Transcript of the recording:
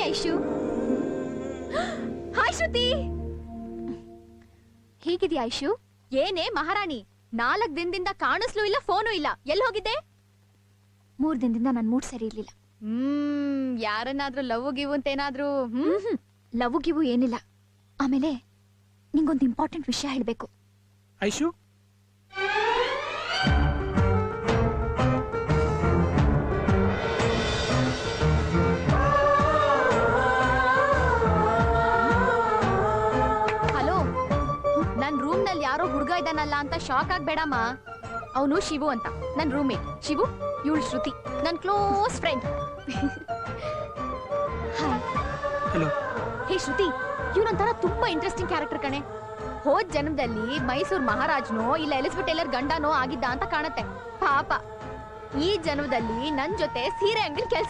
Aishu. Hi ಶ್ರುತಿ. ಹೇಗಿದ್ಯಾ ಐಶು? ಏನೇ ಮಹಾರಾಣಿ, 4 ದಿನದಿಂದ ಕಾಣಿಸ್ಲೂ ಇಲ್ಲ, ಫೋನು ಇಲ್ಲ, ಎಲ್ಲಿ ಹೋಗಿದ್ದೆ? 3 ದಿನದಿಂದ ನನ್ ಮೂಡ್ ಸರಿ ಇರ್ಲಿಲ್ಲ. ಯಾರನ್ನಾದ್ರೂ ಲವ್ ಗಿವ್ ಅಂತ ಏನಾದ್ರೂ? ಲವ್ ಗಿವು ಏನಿಲ್ಲ. ಆಮೇಲೆ ನಿಂಗೊಂದು ಇಂಪಾರ್ಟೆಂಟ್ ವಿಷಯ ಹೇಳ್ಬೇಕು. ಐಶು, ಹಲೋ, ನನ್ ರೂಮ್ ನಲ್ಲಿ ಯಾರೋ ಹುಡುಗ ಇದ್ದಾನಲ್ಲ ಅಂತ ಶಾಕ್ ಆಗ್ಬೇಡಮ್ಮ. ಅವನು ಶಿವು ಅಂತ, ನನ್ ರೂಮೇಟ್. ಶಿವು, ಇವಳು ಶ್ರುತಿ, ನನ್ ಕ್ಲೋಸ್ ಫ್ರೆಂಡ್. ಹಲೋ. ಹೇ ಶ್ರುತಿ, ಇವನೊಂಥರ ತುಂಬಾ ಇಂಟ್ರೆಸ್ಟಿಂಗ್ ಕ್ಯಾರೆಕ್ಟರ್ ಕಣೆ. ಹೋದ್ ಜನ್ಮದಲ್ಲಿ ಮೈಸೂರ್ ಮಹಾರಾಜ್ನೋ ಇಲ್ಲ ಎಲಿಜಬೆತ್ ಟೇಲರ್ ಗಂಡನೋ ಆಗಿದ್ದ ಅಂತ ಕಾಣತ್ತೆ. ಪಾಪ ಈ ಜನ್ಮದಲ್ಲಿ ನನ್ ಜೊತೆ ಸೀರೆ ಅಂಗಡಿ ಕೆಲಸ